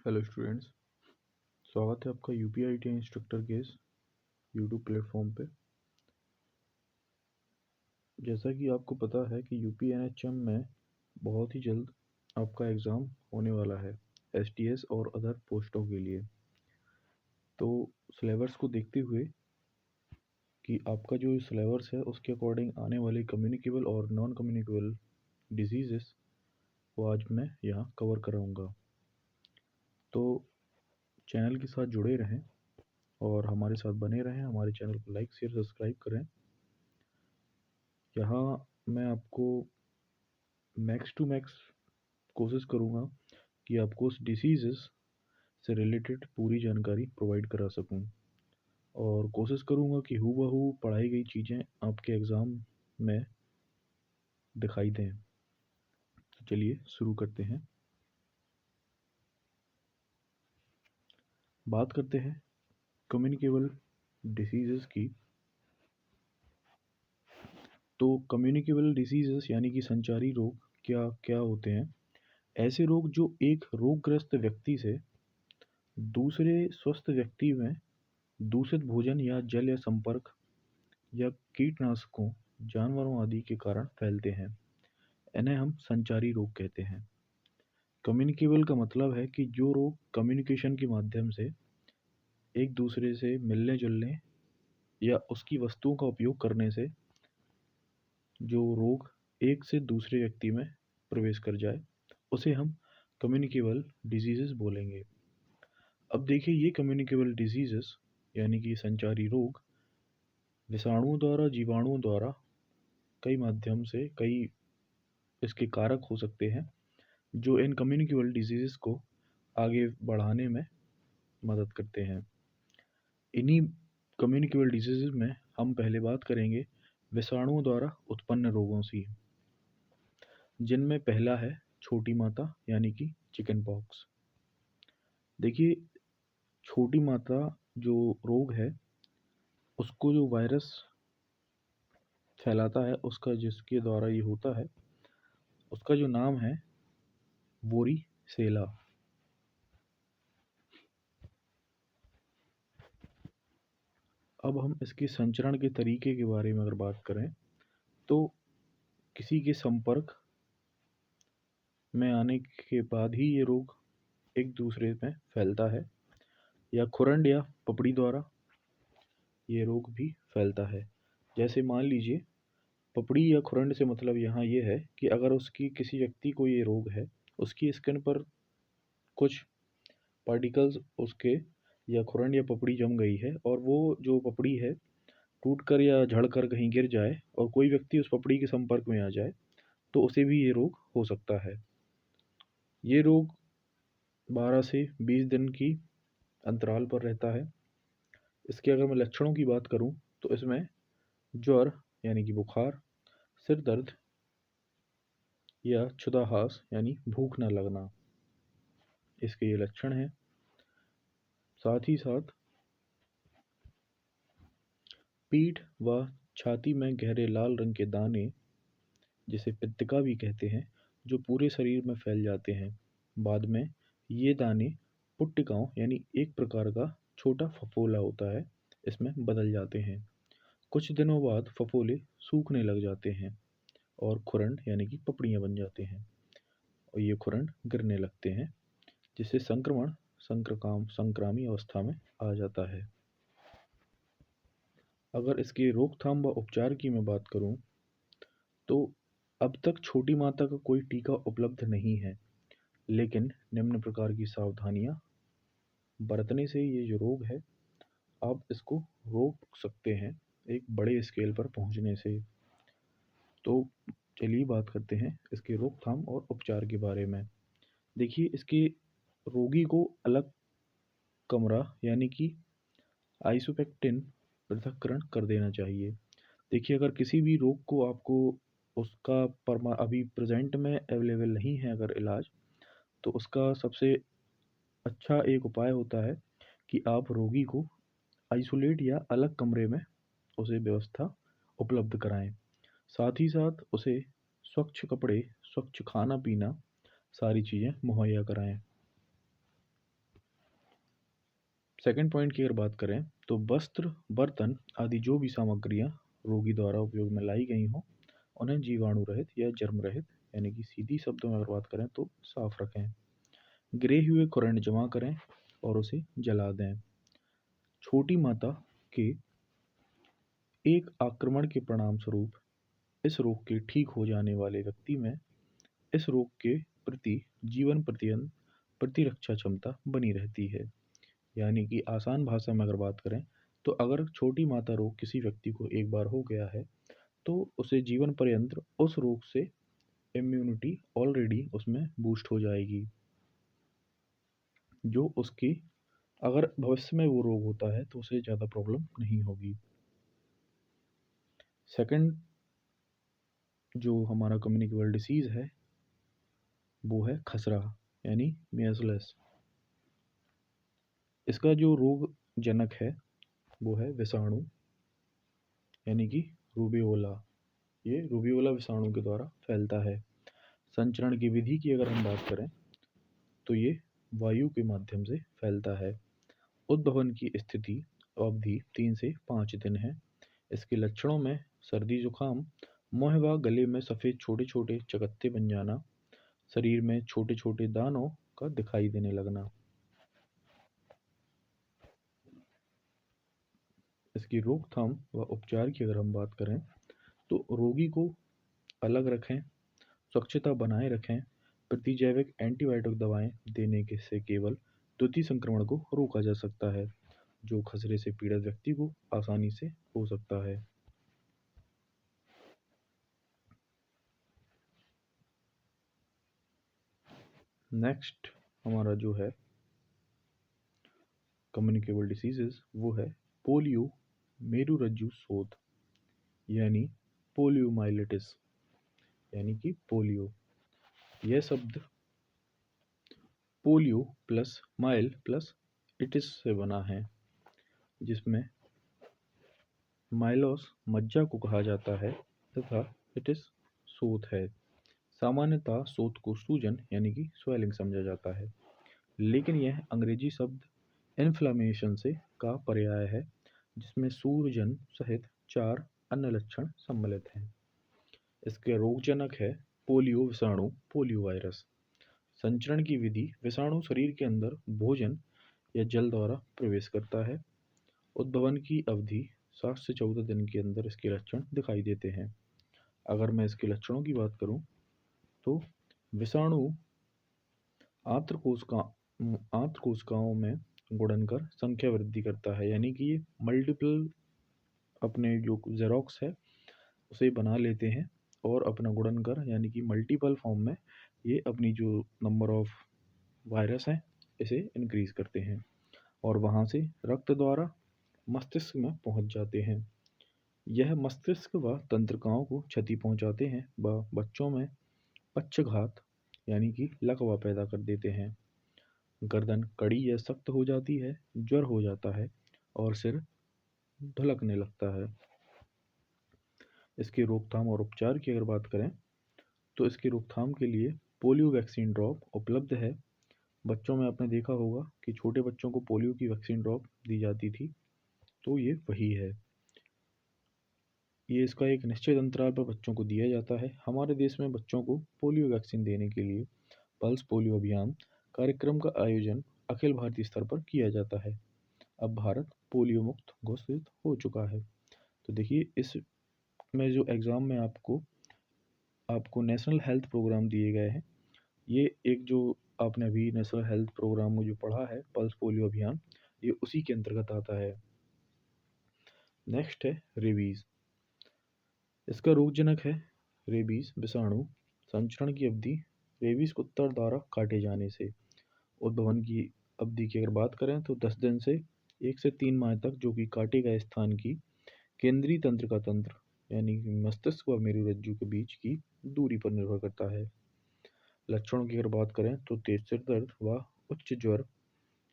Hello students, स्वागत है आपका यूपीआईटी इंस्ट्रक्टर के इस यूट्यूब प्लेटफॉर्म पे। जैसा कि आपको पता है कि यूपीएनएचएम में बहुत ही जल्द आपका एग्ज़ाम होने वाला है एसटीएस और अदर पोस्टों के लिए। तो सिलेबस को देखते हुए कि आपका जो सिलेबस है उसके अकॉर्डिंग आने वाले कम्युनिकेबल और नॉन कम्युनिकेबल डिजीज़ेस वो आज मैं यहाँ कवर कराऊँगा। तो चैनल के साथ जुड़े रहें और हमारे साथ बने रहें। हमारे चैनल को लाइक शेयर सब्सक्राइब करें। यहाँ मैं आपको मैक्स टू मैक्स कोशिश करूँगा कि आपको उस डिसीज़ेस से रिलेटेड पूरी जानकारी प्रोवाइड करा सकूँ और कोशिश करूँगा कि हूबहू पढ़ाई गई चीज़ें आपके एग्ज़ाम में दिखाई दें। तो चलिए शुरू करते हैं। बात करते हैं कम्युनिकेबल डिसीज़ेस की। तो कम्युनिकेबल डिसीज़ेस यानी कि संचारी रोग क्या क्या होते हैं? ऐसे रोग जो एक रोगग्रस्त व्यक्ति से दूसरे स्वस्थ व्यक्ति में दूषित भोजन या जल या संपर्क या कीटनाशकों, जानवरों आदि के कारण फैलते हैं, इन्हें हम संचारी रोग कहते हैं। कम्युनिकेबल का मतलब है कि जो रोग कम्युनिकेशन के माध्यम से एक दूसरे से मिलने जुलने या उसकी वस्तुओं का उपयोग करने से जो रोग एक से दूसरे व्यक्ति में प्रवेश कर जाए, उसे हम कम्युनिकेबल डिजीज़ेस बोलेंगे। अब देखिए, ये कम्युनिकेबल डिजीज़ेस यानी कि संचारी रोग विषाणुओं द्वारा, जीवाणुओं द्वारा, कई माध्यम से कई इसके कारक हो सकते हैं जो इन कम्युनिकेबल डिजीज़ेस को आगे बढ़ाने में मदद करते हैं। इन्हीं कम्युनिकेबल डिजीज़ेस में हम पहले बात करेंगे विषाणुओं द्वारा उत्पन्न रोगों की, जिनमें पहला है छोटी माता यानी कि चिकन पॉक्स। देखिए, छोटी माता जो रोग है उसको जो वायरस फैलाता है, उसका जिसके द्वारा ये होता है, उसका जो नाम है वोरीसेला। अब हम इसके संचरण के तरीके के बारे में अगर बात करें तो किसी के संपर्क में आने के बाद ही ये रोग एक दूसरे में फैलता है, या खुरंड या पपड़ी द्वारा ये रोग भी फैलता है। जैसे मान लीजिए, पपड़ी या खुरंड से मतलब यहाँ ये है कि अगर उसकी किसी व्यक्ति को ये रोग है, उसकी स्किन पर कुछ पार्टिकल्स उसके या खुरंड या पपड़ी जम गई है और वो जो पपड़ी है टूट कर या झड़ कर कहीं गिर जाए और कोई व्यक्ति उस पपड़ी के संपर्क में आ जाए, तो उसे भी ये रोग हो सकता है। ये रोग 12 से 20 दिन की अंतराल पर रहता है। इसके अगर मैं लक्षणों की बात करूं तो इसमें ज्वर यानी कि बुखार, सिर दर्द या छुदाहास यानी भूख न लगना, इसके ये लक्षण हैं। साथ ही साथ पीठ व छाती में गहरे लाल रंग के दाने, जिसे पित्तिका भी कहते हैं, जो पूरे शरीर में फैल जाते हैं। बाद में ये दाने पुट्टिकाओं यानी एक प्रकार का छोटा फफोला होता है, इसमें बदल जाते हैं। कुछ दिनों बाद फफोले सूखने लग जाते हैं और खुरंड यानी कि पपड़ियाँ बन जाते हैं और ये खुरंड गिरने लगते हैं, जिससे संक्रमण संक्रामी अवस्था में आ जाता है। अगर इसके रोकथाम व उपचार की मैं बात करूं तो अब तक छोटी माता का कोई टीका उपलब्ध नहीं है, लेकिन निम्न प्रकार की सावधानियां बरतने से ये जो रोग है आप इसको रोक सकते हैं एक बड़े स्केल पर पहुंचने से। तो चलिए बात करते हैं इसके रोकथाम और उपचार के बारे में। देखिए, इसके रोगी को अलग कमरा यानी कि आइसोपेक्टिन पृथक्करण कर देना चाहिए। देखिए, अगर किसी भी रोग को आपको उसका अभी प्रेजेंट में अवेलेबल नहीं है अगर इलाज, तो उसका सबसे अच्छा एक उपाय होता है कि आप रोगी को आइसोलेट या अलग कमरे में उसे व्यवस्था उपलब्ध कराएं। साथ ही साथ उसे स्वच्छ कपड़े, स्वच्छ खाना पीना, सारी चीज़ें मुहैया कराएं। सेकंड पॉइंट की अगर बात करें तो वस्त्र, बर्तन आदि जो भी सामग्रियां रोगी द्वारा उपयोग में लाई गई हों उन्हें जीवाणु रहित या जर्म रहित यानी कि सीधी शब्दों में अगर बात करें तो साफ रखें। गिरे हुए खुरंड जमा करें और उसे जला दें। छोटी माता के एक आक्रमण के परिणाम स्वरूप इस रोग के ठीक हो जाने वाले व्यक्ति में इस रोग के प्रति जीवन पर्यंत प्रतिरक्षा क्षमता बनी रहती है। यानी कि आसान भाषा में अगर बात करें तो अगर छोटी माता रोग किसी व्यक्ति को एक बार हो गया है तो उसे जीवन पर्यंत उस रोग से इम्यूनिटी ऑलरेडी उसमें बूस्ट हो जाएगी, जो उसकी अगर भविष्य में वो रोग होता है तो उसे ज़्यादा प्रॉब्लम नहीं होगी। सेकंड जो हमारा कम्युनिकेबल डिसीज़ है वो है खसरा यानी मीजल्स। इसका जो रोग जनक है वो है विषाणु यानी कि रूबियोला। ये रूबियोला विषाणु के द्वारा फैलता है। संचरण की विधि की अगर हम बात करें तो ये वायु के माध्यम से फैलता है। उद्भवन की स्थिति अवधि 3 से 5 दिन है। इसके लक्षणों में सर्दी जुकाम, मुंह व गले में सफ़ेद छोटे छोटे चकत्ते बन जाना, शरीर में छोटे छोटे दानों का दिखाई देने लगना। इसकी रोकथाम व उपचार की अगर हम बात करें तो रोगी को अलग रखें, स्वच्छता बनाए रखें, प्रतिजैविक एंटीबायोटिक दवाएं देने के से केवल द्वितीय संक्रमण को रोका जा सकता है, जो खसरे से पीड़ित व्यक्ति को आसानी से हो सकता है। नेक्स्ट हमारा जो है कम्युनिकेबल डिसीजेज वो है पोलियो मेरुरज्जु शोथ यानी पोलियोमाइलिटिस यानी कि पोलियो। यह शब्द पोलियो प्लस माइल प्लस इटिस से बना है, जिसमें माइलोस मज्जा को कहा जाता है तथा इटिस शोथ है। सामान्यतः शोथ को सूजन यानी कि स्वेलिंग समझा जाता है, लेकिन यह अंग्रेजी शब्द इन्फ्लामेशन से का पर्याय है, जिसमें सूजन सहित 4 अन्य लक्षण सम्मिलित हैं। इसके रोगजनक है पोलियो विषाणु पोलियो वायरस। संचरण की विधि विषाणु शरीर के अंदर भोजन या जल द्वारा प्रवेश करता है। उद्भवन की अवधि 7 से 14 दिन के अंदर इसके लक्षण दिखाई देते हैं। अगर मैं इसके लक्षणों की बात करूं तो विषाणु आंत्र कोशिकाओं में गुड़न कर संख्या वृद्धि करता है, यानी कि ये मल्टीपल अपने जो जेरोक्स है उसे बना लेते हैं और अपना गुणन कर यानी कि मल्टीपल फॉर्म में ये अपनी जो नंबर ऑफ वायरस हैं इसे इंक्रीज करते हैं और वहाँ से रक्त द्वारा मस्तिष्क में पहुँच जाते हैं। यह मस्तिष्क व तंत्रिकाओं को क्षति पहुँचाते हैं व बच्चों में पक्षघात यानी कि लकवा पैदा कर देते हैं। गर्दन कड़ी या सख्त हो जाती है, ज्वर हो जाता है और सिर ढुलकने लगता है। इसकी रोकथाम और उपचार की अगर बात करें तो इसकी रोकथाम के लिए पोलियो वैक्सीन ड्रॉप उपलब्ध है। बच्चों में आपने देखा होगा कि छोटे बच्चों को पोलियो की वैक्सीन ड्रॉप दी जाती थी, तो ये वही है। ये इसका एक निश्चित अंतराल पर बच्चों को दिया जाता है। हमारे देश में बच्चों को पोलियो वैक्सीन देने के लिए पल्स पोलियो अभियान कार्यक्रम का आयोजन अखिल भारतीय स्तर पर किया जाता है। अब भारत पोलियो मुक्त घोषित हो चुका है। तो देखिए इसमें जो एग्ज़ाम में आपको नेशनल हेल्थ प्रोग्राम दिए गए हैं, ये एक जो आपने अभी नेशनल हेल्थ प्रोग्राम में जो पढ़ा है पल्स पोलियो अभियान, ये उसी के अंतर्गत आता है। नेक्स्ट है रेबीज़। इसका रोगजनक है रेबीज़ विषाणु। संचरण की अवधि रेबीज़ कुत्ता द्वारा काटे जाने से। उद्भवन की अवधि की अगर बात करें तो 10 दिन से 1 से 3 माह तक, जो कि काटे गए स्थान की केंद्रीय तंत्र का तंत्र यानी कि मस्तिष्क व मेरुरज्जु के बीच की दूरी पर निर्भर करता है। लक्षणों की अगर बात करें तो तेज सिर दर्द व उच्च ज्वर,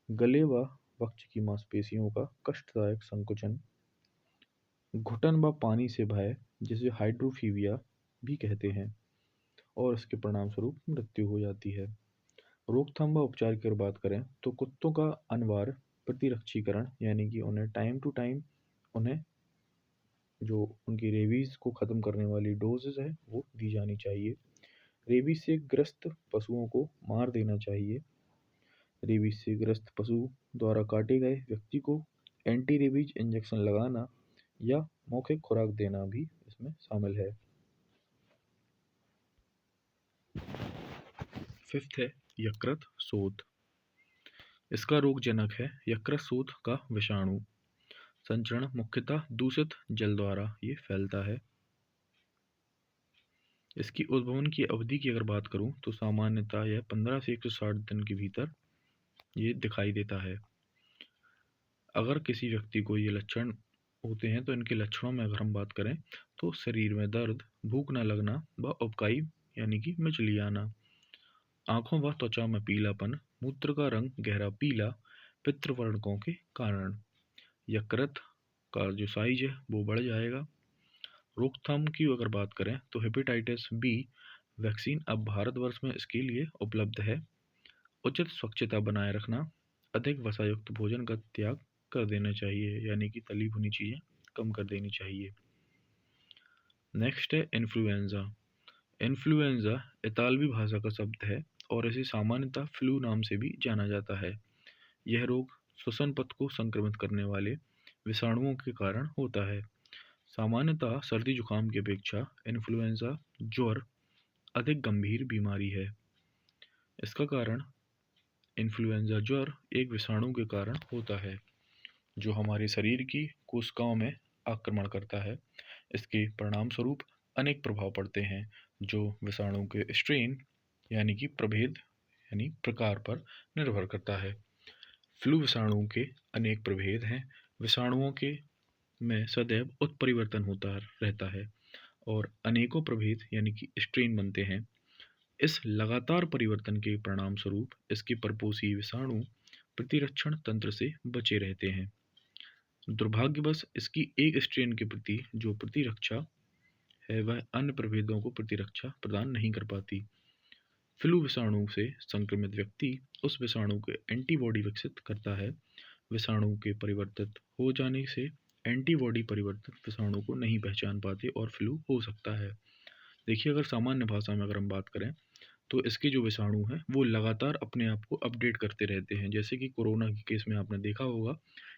गले व वक्ष की मांसपेशियों का कष्टदायक संकुचन, घुटन व पानी से भय जिसे हाइड्रोफीबिया भी कहते हैं और इसके परिणाम स्वरूप मृत्यु हो जाती है। रोकथाम व उपचार की अगर बात करें तो कुत्तों का अनिवार्य प्रतिरक्षीकरण यानी कि उन्हें टाइम टू टाइम उन्हें जो उनकी रेबीज़ को ख़त्म करने वाली डोजेज़ है वो दी जानी चाहिए। रेबीज़ से ग्रस्त पशुओं को मार देना चाहिए। रेबीज़ से ग्रस्त पशु द्वारा काटे गए व्यक्ति को एंटी रेबीज इंजेक्शन लगाना या मौखिक खुराक देना भी इसमें शामिल है। फिफ्थ है यकृत शोथ। इसका रोगजनक है यकृत शोथ का विषाणु। संचरण मुख्यतः दूषित जल द्वारा ये फैलता है। इसकी उद्भवन की अवधि की अगर बात करूं तो सामान्यतः यह 15 से 160 दिन के भीतर ये दिखाई देता है। अगर किसी व्यक्ति को ये लक्षण होते हैं तो इनके लक्षणों में अगर हम बात करें तो शरीर में दर्द, भूख न लगना व उबकाई यानी कि मिचली आना, आंखों व त्वचा में पीलापन, मूत्र का रंग गहरा पीला पितृवर्णकों के कारण। यकृत का जो साइज है वो बढ़ जाएगा। रोकथाम की अगर बात करें तो हेपेटाइटिस बी वैक्सीन अब भारतवर्ष में इसके लिए उपलब्ध है। उचित स्वच्छता बनाए रखना, अधिक वसायुक्त भोजन का त्याग कर देना चाहिए यानी कि तली भुनी चीज़ें कम कर देनी चाहिए। नेक्स्ट है इन्फ्लुएंजा। इन्फ्लुएंजा इतालवी भाषा का शब्द है और इसे सामान्यतः फ्लू नाम से भी जाना जाता है। यह रोग श्वसन पथ को संक्रमित करने वाले विषाणुओं के कारण होता है। सामान्यतः सर्दी जुकाम की अपेक्षा इन्फ्लुएंजा ज्वर अधिक गंभीर बीमारी है। इसका कारण इन्फ्लुएंजा ज्वर एक विषाणु के कारण होता है जो हमारे शरीर की कोशिकाओं में आक्रमण करता है। इसके परिणाम स्वरूप अनेक प्रभाव पड़ते हैं जो विषाणु के स्ट्रेन यानी कि प्रभेद यानी प्रकार पर निर्भर करता है। फ्लू विषाणु के अनेक प्रभेद हैं। विषाणुओं के में सदैव उत्परिवर्तन होता रहता है और अनेकों प्रभेद यानी कि स्ट्रेन बनते हैं। इस लगातार परिवर्तन के परिणाम स्वरूप इसके परपोषी विषाणु प्रतिरक्षण तंत्र से बचे रहते हैं। दुर्भाग्यवश इसकी एक स्ट्रेन के प्रति जो प्रतिरक्षा है वह अन्य प्रभेदों को प्रतिरक्षा प्रदान नहीं कर पाती। फ्लू विषाणु से संक्रमित व्यक्ति उस विषाणु के एंटीबॉडी विकसित करता है। विषाणु के परिवर्तित हो जाने से एंटीबॉडी परिवर्तित विषाणु को नहीं पहचान पाते और फ्लू हो सकता है। देखिए अगर सामान्य भाषा में अगर हम बात करें तो इसके जो विषाणु हैं वो लगातार अपने आप को अपडेट करते रहते हैं। जैसे कि कोरोना के केस में आपने देखा होगा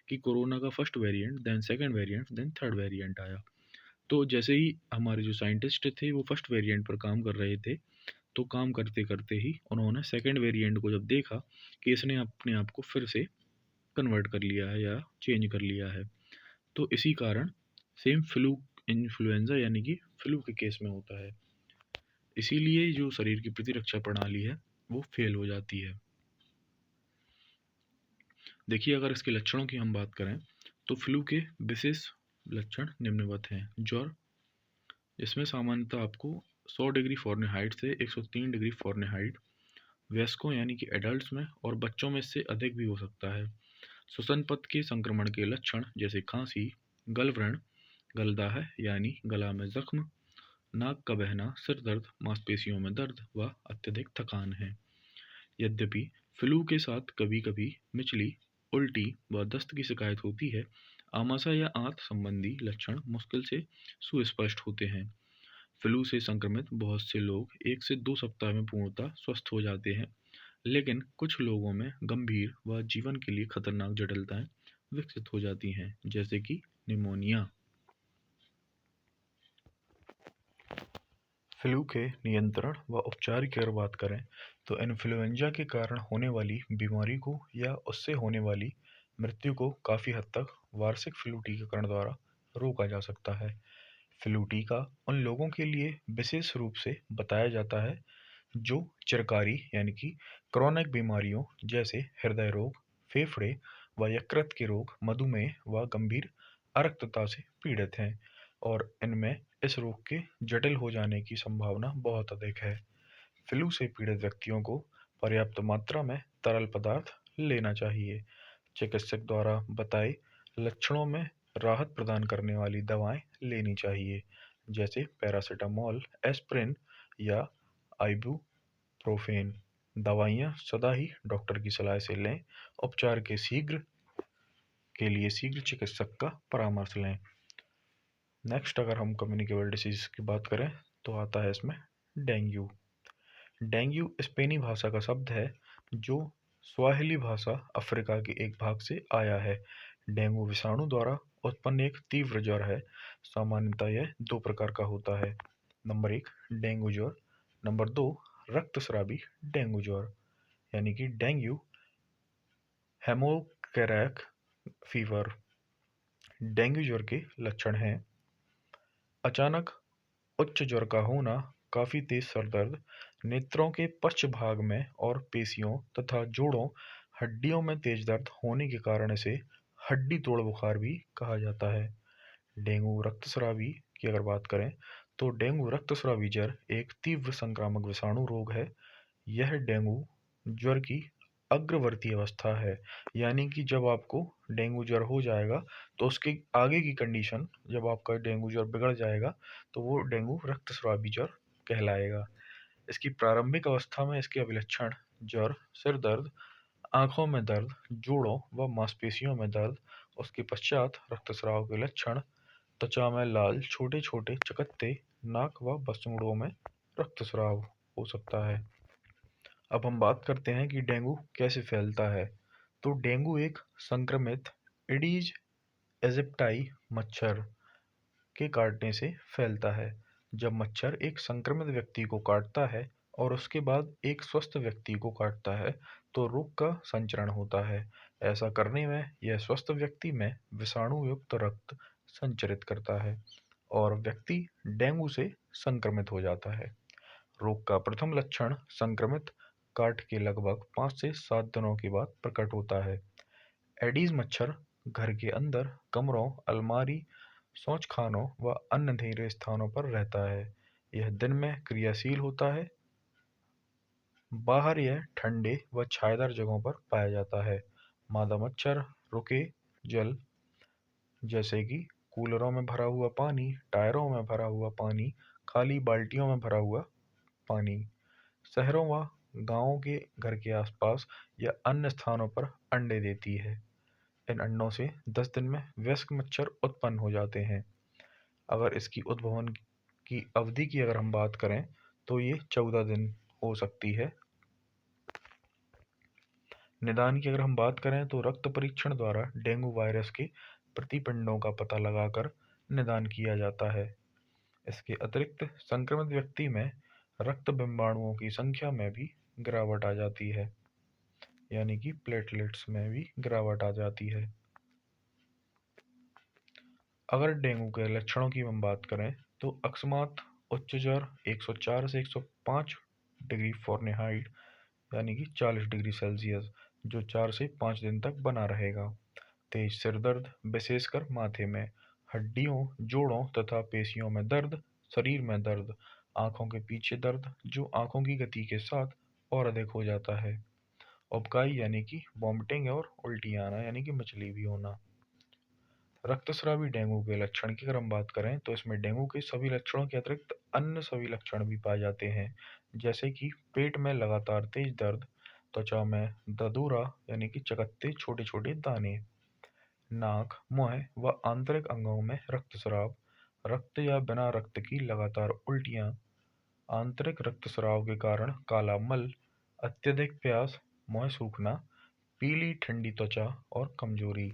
कि कोरोना का first variant, then second variant, then third variant आया। तो जैसे ही हमारे जो साइंटिस्ट थे वो फर्स्ट वेरिएंट पर काम कर रहे थे तो काम करते करते ही उन्होंने सेकंड वेरिएंट को जब देखा कि इसने अपने आप को फिर से कन्वर्ट कर लिया है या चेंज कर लिया है, तो इसी कारण सेम फ्लू इन्फ्लुएंजा यानी कि फ्लू के केस में होता है। इसीलिए जो शरीर की प्रतिरक्षा प्रणाली है वो फेल हो जाती है। देखिए अगर इसके लक्षणों की हम बात करें तो फ्लू के विशेष लक्षण निम्नवत हैं। ज्वर, इसमें सामान्यतः आपको 100 डिग्री फ़ारेनहाइट से 103 डिग्री फ़ारेनहाइट वयस्कों यानी कि एडल्ट्स में और बच्चों में इससे अधिक भी हो सकता है। श्वसन पथ के संक्रमण के लक्षण जैसे खांसी, गलव्रण, गलदाह यानी गला में जख्म, नाक का बहना, सिर दर्द, मांसपेशियों में दर्द व अत्यधिक थकान है। यद्यपि फ्लू के साथ कभी कभी मिचली, उल्टी व दस्त की शिकायत होती है, आमाशय या आंत संबंधी लक्षण मुश्किल से सुस्पष्ट होते हैं। फ्लू से संक्रमित बहुत से लोग 1 से 2 सप्ताह में पूर्णतः स्वस्थ हो जाते हैं, लेकिन कुछ लोगों में गंभीर व जीवन के लिए खतरनाक जटिलताएं विकसित हो जाती हैं जैसे कि निमोनिया। फ्लू के नियंत्रण व उपचार की अगर बात करें तो इन्फ्लुएंजा के कारण होने वाली बीमारी को या उससे होने वाली मृत्यु को काफ़ी हद तक वार्षिक फ्लू टीकाकरण द्वारा रोका जा सकता है। फ्लू टीका उन लोगों के लिए विशेष रूप से बताया जाता है जो चिरकारी यानी कि क्रॉनिक बीमारियों जैसे हृदय रोग, फेफड़े व यकृत के रोग, मधुमेह व गंभीर अरक्तता से पीड़ित हैं और इनमें इस रोग के जटिल हो जाने की संभावना बहुत अधिक है। फ्लू से पीड़ित व्यक्तियों को पर्याप्त मात्रा में तरल पदार्थ लेना चाहिए। चिकित्सक द्वारा बताए लक्षणों में राहत प्रदान करने वाली दवाएं लेनी चाहिए जैसे पैरासीटामोल, एस्प्रिन या आइबुप्रोफेन। दवाइयाँ सदा ही डॉक्टर की सलाह से लें। उपचार के शीघ्र के लिए शीघ्र चिकित्सक का परामर्श लें। नेक्स्ट अगर हम कम्युनिकेबल डिसीज की बात करें तो आता है इसमें डेंगू। डेंगू स्पेनी भाषा का शब्द है जो स्वाहिली भाषा अफ्रीका के एक भाग से आया है। डेंगू विषाणु द्वारा उत्पन्न एक तीव्र ज्वर है। सामान्यतः यह दो प्रकार का होता है। नंबर 1 डेंगू ज्वर, नंबर 2 रक्तस्रावी डेंगू ज्वर यानी कि डेंगू हेमोकैरक फीवर। डेंगू ज्वर के लक्षण हैं अचानक उच्च ज्वर का होना, काफी तेज सर दर्द, नेत्रों के पश्च भाग में और पेशियों तथा जोड़ों हड्डियों में तेज दर्द होने के कारण इसे हड्डी तोड़ बुखार भी कहा जाता है। डेंगू रक्तस्रावी की अगर बात करें तो डेंगू रक्तस्रावी ज्वर एक तीव्र संक्रामक विषाणु रोग है। यह डेंगू ज्वर की अग्रवर्ती अवस्था है, यानी कि जब आपको डेंगू ज्वर हो जाएगा तो उसके आगे की कंडीशन, जब आपका डेंगू ज्वर बिगड़ जाएगा तो वो डेंगू रक्तस्रावी ज्वर कहलाएगा। इसकी प्रारंभिक अवस्था में इसके अभिलक्षण ज्वर, सिर दर्द, आंखों में दर्द, जोड़ों व मांसपेशियों में दर्द। उसके पश्चात रक्तस्राव के लक्षण त्वचा में लाल छोटे छोटे चकत्ते, नाक व बसूड़ों में रक्तस्राव हो सकता है। अब हम बात करते हैं कि डेंगू कैसे फैलता है। तो डेंगू एक संक्रमित एडीज एजिप्टाई मच्छर के काटने से फैलता है। जब मच्छर एक संक्रमित व्यक्ति को काटता है और उसके बाद एक स्वस्थ व्यक्ति को काटता है तो रोग का संचरण होता है। ऐसा करने में यह स्वस्थ व्यक्ति में विषाणु युक्त रक्त संचरित करता है और व्यक्ति डेंगू से संक्रमित हो जाता है। रोग का प्रथम लक्षण संक्रमित काट के लगभग 5 से 7 दिनों के बाद प्रकट होता है। एडीज मच्छर घर के अंदर, कमरों, अलमारी, शौचखानों व अन्य अंधेरे स्थानों पर रहता है। यह दिन में क्रियाशील होता है। बाहर यह ठंडे व छायादार जगहों पर पाया जाता है। मादा मच्छर रुके जल जैसे कि कूलरों में भरा हुआ पानी, टायरों में भरा हुआ पानी, खाली बाल्टियों में भरा हुआ पानी, शहरों व गांवों के घर के आसपास या अन्य स्थानों पर अंडे देती है। इन अंडों से 10 दिन में वयस्क मच्छर उत्पन्न हो जाते हैं। अगर इसकी उद्भवन की अवधि की अगर हम बात करें तो ये 14 दिन हो सकती है। निदान की अगर हम बात करें तो रक्त परीक्षण द्वारा डेंगू वायरस के प्रतिपिंडों का पता लगाकर निदान किया जाता है। इसके अतिरिक्त संक्रमित व्यक्ति में रक्त बिंबाणुओं की संख्या में भी गिरावट आ जाती है, यानी कि प्लेटलेट्स में भी गिरावट आ जाती है। अगर डेंगू के लक्षणों की हम बात करें तो अकस्मात उच्च ज्वर 104 से 105 डिग्री फ़ारेनहाइट यानी कि 40 डिग्री सेल्सियस जो 4 से 5 दिन तक बना रहेगा। तेज सिर दर्द विशेषकर माथे में, हड्डियों, जोड़ों तथा पेशियों में दर्द, शरीर में दर्द, आंखों के पीछे दर्द जो आंखों की गति के साथ और अधिक हो जाता है। उबकाई यानी कि वॉमिटिंग और उल्टी आना यानी कि मचली भी होना। रक्तस्रावी डेंगू के लक्षण की अगर हम बात करें तो इसमें डेंगू के सभी लक्षणों के अतिरिक्त अन्य सभी लक्षण भी पाए जाते हैं, जैसे कि पेट में लगातार तेज दर्द, त्वचा में ददूरा यानी कि चकत्ते छोटे छोटे दाने, नाक, मुंह व आंतरिक अंगों में रक्तस्राव, रक्त या बिना रक्त की लगातार उल्टियाँ, आंतरिक रक्तस्राव के कारण काला मल, अत्यधिक प्यास, मुंह सूखना, पीली ठंडी त्वचा और कमजोरी।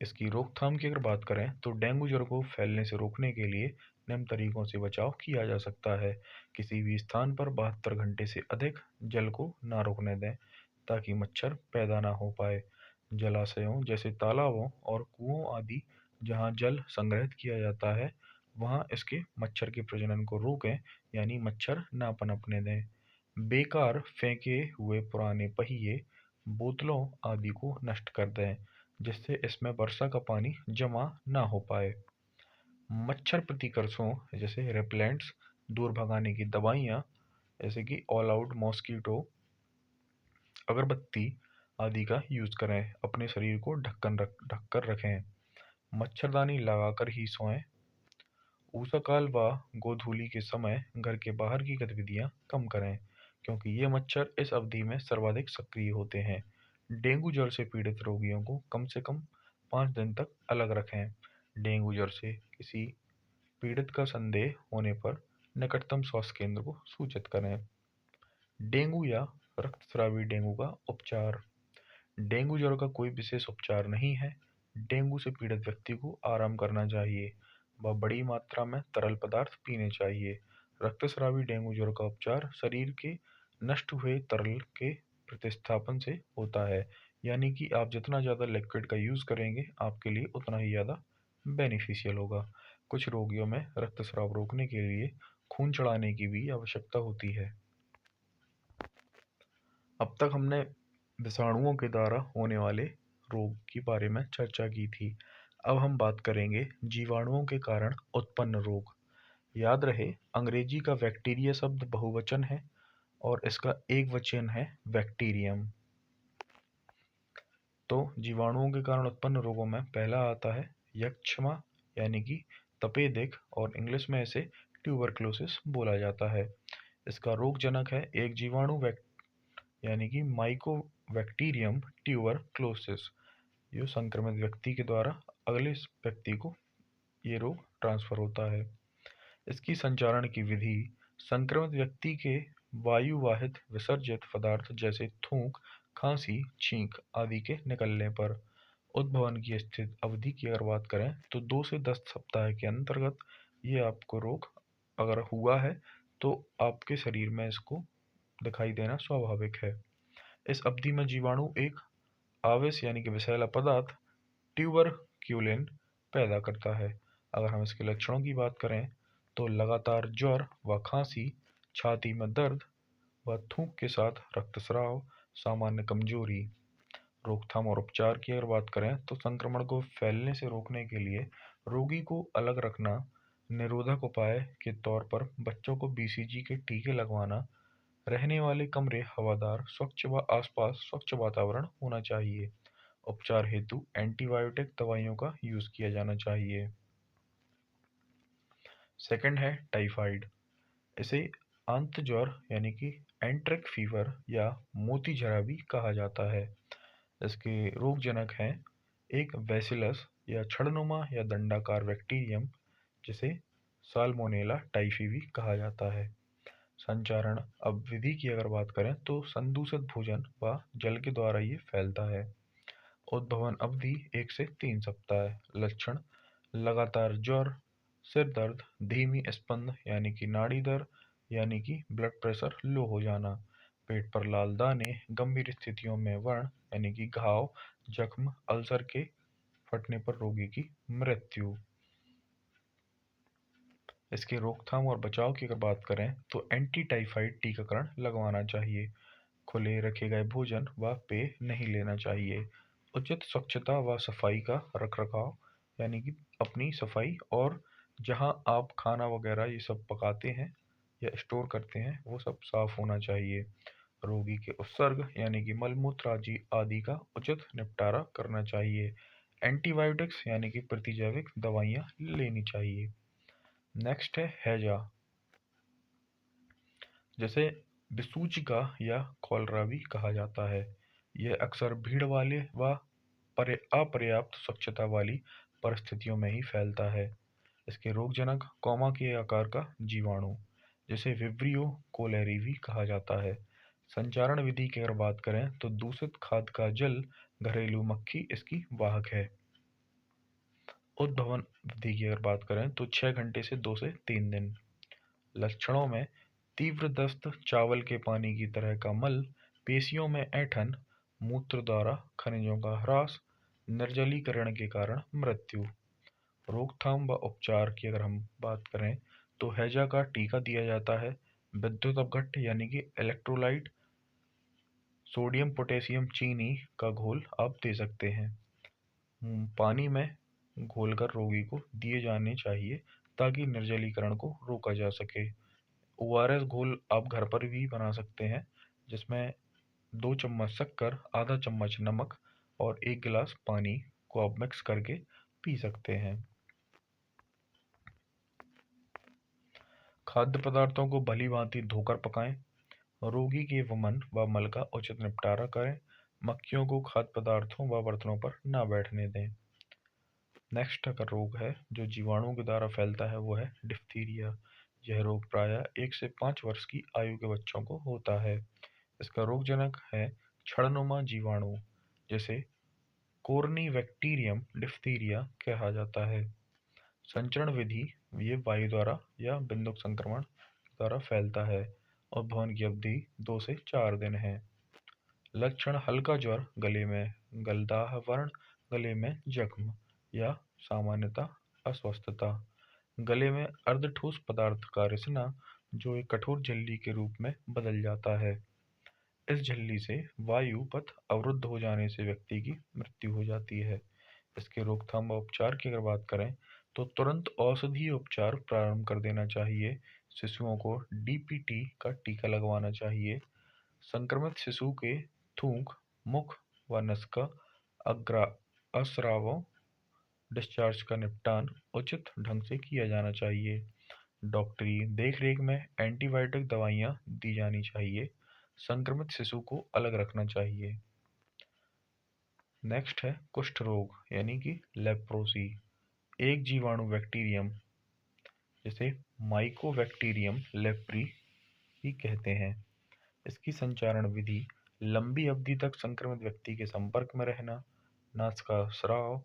इसकी रोकथाम की अगर बात करें तो डेंगू ज्वर को फैलने से रोकने के लिए निम्न तरीकों से बचाव किया जा सकता है। किसी भी स्थान पर 72 घंटे से अधिक जल को ना रुकने दें ताकि मच्छर पैदा ना हो पाए। जलाशयों जैसे तालाबों और कुओं आदि जहां जल संग्रहित किया जाता है वहां इसके मच्छर के प्रजनन को रोकें, यानी मच्छर ना पनपने दें। बेकार फेंके हुए पुराने पहिए, बोतलों आदि को नष्ट कर दें जिससे इसमें वर्षा का पानी जमा ना हो पाए। मच्छर प्रतिकर्षों जैसे रेपेलेंट्स, दूर भगाने की दवाइयाँ जैसे कि ऑल आउट मॉस्किटो, अगरबत्ती आदि का यूज करें। अपने शरीर को ढककर रखें। मच्छरदानी लगाकर ही सोएं। ऊषाकाल व गोधूलि के समय घर के बाहर की गतिविधियां कम करें क्योंकि ये मच्छर इस अवधि में सर्वाधिक सक्रिय होते हैं। डेंगू ज्वर से पीड़ित रोगियों को कम से कम 5 दिन तक अलग रखें। डेंगू ज्वर से किसी पीड़ित का संदेह होने पर निकटतम स्वास्थ्य केंद्र को सूचित करें। डेंगू या रक्तस्रावी डेंगू का उपचार। डेंगू ज्वर का कोई विशेष उपचार नहीं है। डेंगू से पीड़ित व्यक्ति को आराम करना चाहिए व बड़ी मात्रा में तरल पदार्थ पीने चाहिए। रक्तस्रावी डेंगू ज्वर का उपचार शरीर के नष्ट हुए तरल के प्रतिस्थापन से होता है, यानी कि आप जितना ज़्यादा लिक्विड का यूज़ करेंगे आपके लिए उतना ही ज़्यादा बेनिफिशियल होगा। कुछ रोगियों में रक्तस्राव रोकने के लिए खून चढ़ाने की भी आवश्यकता होती है। अब तक हमने विषाणुओं के द्वारा होने वाले रोग के बारे में चर्चा की थी। अब हम बात करेंगे जीवाणुओं के कारण उत्पन्न रोग। याद रहे, अंग्रेजी का बैक्टीरिया शब्द बहुवचन है और इसका एक वचन है बैक्टीरियम। तो जीवाणुओं के कारण उत्पन्न रोगों में पहला आता है यक्ष्मा, यानी कि तपेदिक, और इंग्लिश में इसे ट्यूबरक्लोसिस बोला जाता है। इसका रोगजनक है एक जीवाणु यानी कि माइकोबैक्टीरियम ट्यूबरक्लोसिस। जो संक्रमित व्यक्ति के द्वारा अगले व्यक्ति को ये रोग ट्रांसफर होता है। इसकी संचारण की विधि संक्रमित व्यक्ति के वायुवाहित विसर्जित पदार्थ जैसे थूक, खांसी, छींक आदि के निकलने पर। उद्भवन की स्थित अवधि की अगर बात करें तो 2 से 10 सप्ताह के अंतर्गत ये आपको रोग अगर हुआ है तो आपके शरीर में इसको दिखाई देना स्वाभाविक है। इस अवधि में जीवाणु एक आवेश यानी कि विषैला पदार्थ ट्यूबरक्यूलिन पैदा करता है। अगर हम इसके लक्षणों की बात करें तो लगातार ज्वर व खांसी, छाती में दर्द व थूक के साथ रक्तस्राव, सामान्य कमजोरी। रोकथाम और उपचार की अगर बात करें तो संक्रमण को फैलने से रोकने के लिए रोगी को अलग रखना, निरोधक उपाय के तौर पर बच्चों को बीसीजी के टीके लगवाना, रहने वाले कमरे हवादार, स्वच्छ व आसपास स्वच्छ वातावरण होना चाहिए। उपचार हेतु एंटीबायोटिक दवाइयों का यूज किया जाना चाहिए। सेकंड है टाइफाइड। इसे आंत ज्वर यानी कि एंट्रिक फीवर या मोती झरा भी कहा जाता है। इसके रोगजनक हैं एक बैसिलस या छड़नुमा या दंडाकार बैक्टीरियम, जिसे साल्मोनेला टाइफी भी कहा जाता है। संचारण अब विधि की अगर बात करें तो संदूषित भोजन व जल के द्वारा ये फैलता है। उद्भवन अवधि 1 से 3 सप्ताह। लक्षण लगातार ज्वर, सिर दर्द, धीमी स्पंद यानी कि नाड़ी दर यानी कि ब्लड प्रेशर लो हो जाना, पेट पर लाल दाने, गंभीर स्थितियों में व्रण यानी कि घाव, जख्म, अल्सर के फटने पर रोगी की मृत्यु। इसके रोकथाम और बचाव की अगर बात करें तो एंटी टाइफाइड टीकाकरण लगवाना चाहिए। खुले रखे गए भोजन व पेय नहीं लेना चाहिए। उचित स्वच्छता व सफाई का रखरखाव यानी कि अपनी सफाई और जहां आप खाना वगैरह ये सब पकाते हैं या स्टोर करते हैं वो सब साफ होना चाहिए। रोगी के उपसर्ग यानी कि मलमूत्र आदि का उचित निपटारा करना चाहिए। एंटीबायोटिक्स यानी कि प्रतिजैविक दवाइयाँ लेनी चाहिए। नेक्स्ट है हैजा, जैसे विसूचिका या कॉलरा भी कहा जाता है। यह अक्सर भीड़ वाले व अपर्याप्त स्वच्छता वाली परिस्थितियों में ही फैलता है। इसके रोगजनक कौमा के आकार का जीवाणु, जिसे विब्रियो कोलेरी भी कहा जाता है। संचारण विधि की अगर बात करें तो दूषित खाद का जल, घरेलू मक्खी इसकी वाहक है। उद्भवन विधि की अगर बात करें तो 6 घंटे से 2 से 3 दिन। लक्षणों में तीव्र दस्त, चावल के पानी की तरह का मल, पेशियों में ऐंठन, मूत्र द्वारा खनिजों का ह्रास, निर्जलीकरण के कारण मृत्यु। रोकथाम व उपचार की अगर हम बात करें तो हैजा का टीका दिया जाता है। विद्युत अपघट्ट यानी कि इलेक्ट्रोलाइट, सोडियम पोटेशियम चीनी का घोल आप दे सकते हैं। पानी में घोलकर रोगी को दिए जाने चाहिए ताकि निर्जलीकरण को रोका जा सके। ओआरएस घोल आप घर पर भी बना सकते हैं, जिसमें 2 चम्मच शक्कर, आधा चम्मच नमक और 1 गिलास पानी को आप मिक्स करके पी सकते हैं। खाद्य पदार्थों को भली भांति धोकर पकाएं। रोगी के वमन व मल का उचित निपटारा करें। मक्खियों को खाद्य पदार्थों व बर्तनों पर ना बैठने दें। नेक्स्ट अगर रोग है जो जीवाणुओं के द्वारा फैलता है वो है डिप्थीरिया। यह रोग प्रायः 1 से 5 वर्ष की आयु के बच्चों को होता है। इसका रोगजनक है छड़नुमा जीवाणु, जिसे कोर्नीबैक्टीरियम डिप्थीरिया कहा जाता है। संचरण विधि, ये वायु द्वारा या बिंदुक संक्रमण द्वारा फैलता है। उद्भवन की अवधि 2 से 4 दिन है। लक्षण हल्का ज्वर, गले में गलदाह वर्ण, गले में जख्म या सामान्यतः अस्वस्थता। गले में अर्धठोस पदार्थ का रिसना जो एक कठोर झिल्ली के रूप में बदल जाता है। इस झिल्ली से वायु पथ अवरुद्ध हो जाने से व्यक्ति की मृत्यु हो जाती है। इसके रोकथाम व उपचार की अगर बात करें तो तुरंत औषधीय उपचार प्रारंभ कर देना चाहिए। शिशुओं को डीपीटी का टीका लगवाना चाहिए। संक्रमित शिशु के थूक, मुख व नसका अस्रावों डिस्चार्ज का निपटान उचित ढंग से किया जाना चाहिए। डॉक्टरी देखरेख में एंटीबायोटिक दवाइयाँ दी जानी चाहिए। संक्रमित शिशु को अलग रखना चाहिए। नेक्स्ट है कुष्ठ रोग यानी कि लेप्रोसी। एक जीवाणु बैक्टीरियम जिसे माइकोबैक्टीरियम लेप्री भी कहते हैं। इसकी संचारण विधि लंबी अवधि तक संक्रमित व्यक्ति के संपर्क में रहना, नासिका स्राव,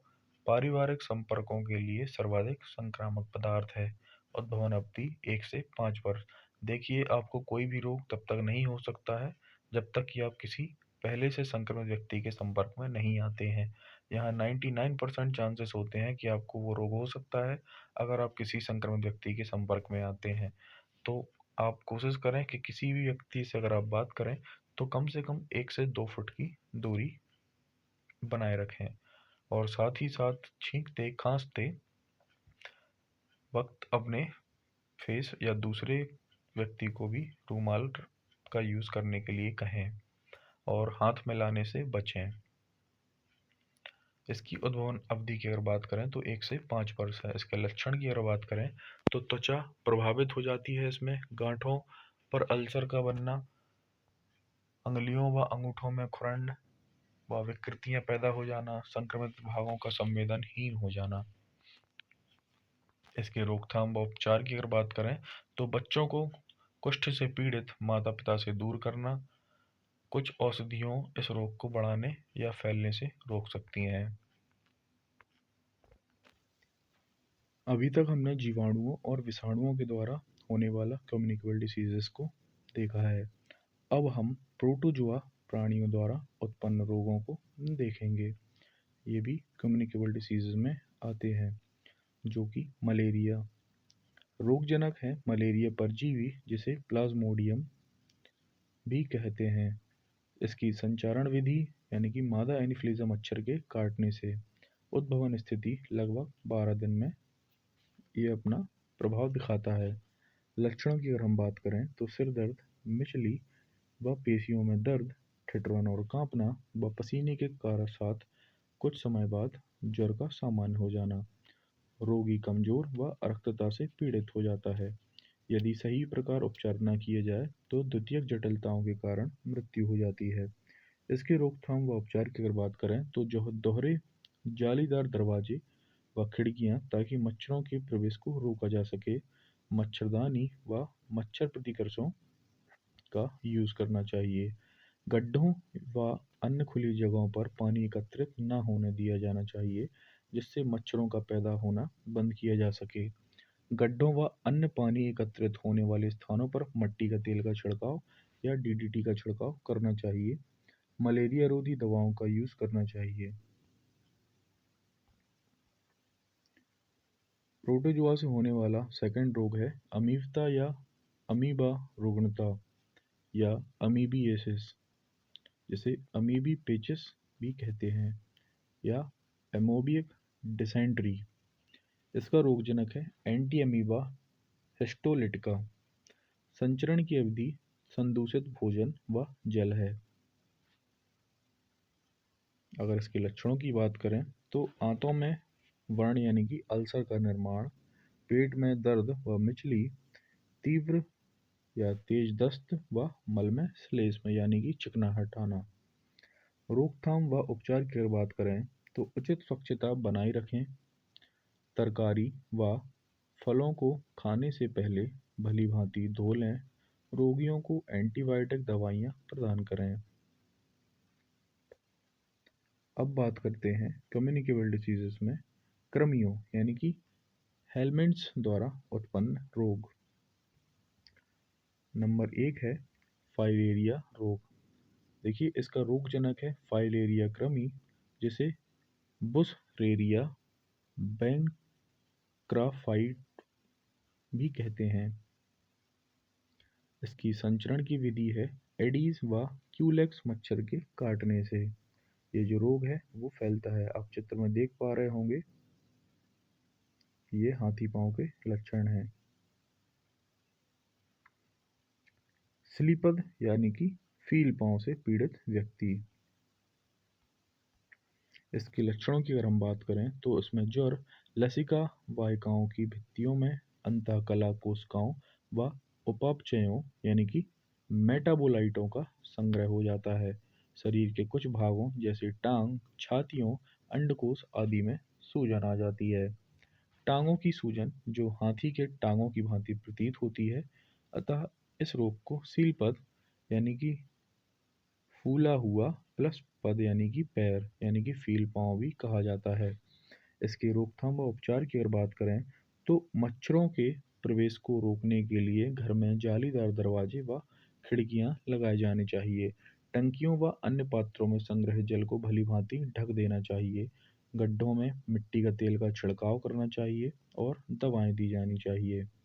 पारिवारिक संपर्कों के लिए सर्वाधिक संक्रामक पदार्थ है। उद्भवन अवधि 1 से 5 वर्ष। देखिए, आपको कोई भी रोग तब तक नहीं हो सकता है जब तक कि आप किसी पहले से संक्रमित व्यक्ति के संपर्क में नहीं आते हैं। यहाँ 99% चांसेस होते हैं कि आपको वो रोग हो सकता है अगर आप किसी संक्रमित व्यक्ति के संपर्क में आते हैं। तो आप कोशिश करें कि किसी भी व्यक्ति से अगर आप बात करें तो कम से कम 1 से 2 फुट की दूरी बनाए रखें और साथ ही साथ छींकते खांसते वक्त अपने फेस या दूसरे व्यक्ति को भी रूमाल का यूज़ करने के लिए कहें और हाथ मिलाने से बचें। इसकी उद्भवन अवधि की अगर बात करें तो 1 से 5 वर्ष है। इसके लक्षण की अगर बात करें तो त्वचा प्रभावित हो जाती है। इसमें गांठों पर अल्सर का बनना, अंगुलियों व अंगूठों में खुरन व विकृतियां पैदा हो जाना, संक्रमित भागों का संवेदनहीन हो जाना। इसके रोकथाम व उपचार की अगर बात करें तो बच्चों को कुष्ठ से पीड़ित माता पिता से दूर करना। कुछ औषधियों इस रोग को बढ़ाने या फैलने से रोक सकती हैं। अभी तक हमने जीवाणुओं और विषाणुओं के द्वारा होने वाला कम्युनिकेबल डिसीजेस को देखा है। अब हम प्रोटोजुआ प्राणियों द्वारा उत्पन्न रोगों को देखेंगे। ये भी कम्युनिकेबल डिसीजेस में आते हैं, जो कि मलेरिया रोगजनक है। मलेरिया परजीवी जिसे प्लाज्मोडियम भी कहते हैं। इसकी संचारण विधि यानी कि मादा एनोफिलीजा मच्छर के काटने से। उद्भवन स्थिति लगभग 12 दिन में ये अपना प्रभाव दिखाता है। लक्षणों की अगर हम बात करें तो सिर दर्द, मिचली व पेशियों में दर्द, ठिठुरन और कांपना व पसीने के कारण साथ कुछ समय बाद ज्वर का सामान्य हो जाना। रोगी कमजोर व अरक्तता से पीड़ित हो जाता है। यदि सही प्रकार उपचार न किए जाए तो द्वितीयक जटिलताओं के कारण मृत्यु हो जाती है। इसकी रोकथाम व उपचार की अगर बात करें तो जो दोहरे जालीदार दरवाजे व खिड़कियां ताकि मच्छरों के प्रवेश को रोका जा सके। मच्छरदानी व मच्छर प्रतिकर्षों का यूज़ करना चाहिए। गड्ढों व अन्य खुली जगहों पर पानी एकत्रित न होने दिया जाना चाहिए, जिससे मच्छरों का पैदा होना बंद किया जा सके। गड्ढों व अन्य पानी एकत्रित होने वाले स्थानों पर मट्टी का तेल का छिड़काव या डीडीटी का छिड़काव करना चाहिए। मलेरिया रोधी दवाओं का यूज़ करना चाहिए। प्रोटोजुआ से होने वाला सेकंड रोग है अमीबता या अमीबा रुग्णता या अमीबिएसिस, जिसे अमीबी पेचिस भी कहते हैं, या एमोबिक डिसेंट्री। इसका रोगजनक है एंटी अमीबा हिस्टोलिटिका। संचरण की अवधि संदूषित भोजन व जल है। अगर इसके लक्षणों की बात करें तो आंतों में व्रण यानी कि अल्सर का निर्माण, पेट में दर्द व मिचली, तीव्र या तेज दस्त व मल में श्लेष्म यानी कि चिकनाहट आना। रोकथाम व उपचार की अगर बात करें तो उचित स्वच्छता बनाए रखें, तरकारी व फलों को खाने से पहले भली भांति धो लें, रोगियों को एंटीबायोटिक दवाइयाँ प्रदान करें। अब बात करते हैं कम्युनिकेबल डिसीजेस में कृमियों यानी कि हेलमिंथ्स द्वारा उत्पन्न रोग। नंबर 1 है फाइलेरिया रोग। देखिए इसका रोगजनक है फाइलेरिया कृमि, जिसे बुशरेरिया बैंक्राफाइट भी कहते हैं। इसकी संचरण की विधि है एडीज व क्यूलेक्स मच्छर के काटने से। ये जो रोग है वो फैलता है। आप चित्र में देख पा रहे होंगे, ये हाथी पांव के लक्षण हैं। स्लीपद यानी कि फील पांव से पीड़ित व्यक्ति। इसके लक्षणों की अगर हम बात करें तो इसमें ज्वर, लसिका वाहिकाओं की भित्तियों में अंतःकला कोशिकाओं व उपापचयों यानी कि मेटाबोलाइटों का संग्रह हो जाता है। शरीर के कुछ भागों जैसे टांग, छातियों, अंडकोश आदि में सूजन आ जाती है। टांगों की सूजन जो हाथी के टांगों की भांति प्रतीत होती है, अतः इस रोग को सीलपद यानी कि फूला हुआ प्लस पद यानी कि पैर यानी कि फील पाँव भी कहा जाता है। इसके रोकथाम व उपचार की अगर बात करें तो मच्छरों के प्रवेश को रोकने के लिए घर में जालीदार दरवाजे व खिड़कियां लगाए जाने चाहिए। टंकियों व अन्य पात्रों में संग्रहित जल को भली भांति ढक देना चाहिए। गड्ढों में मिट्टी का तेल का छिड़काव करना चाहिए और दवाएं दी जानी चाहिए।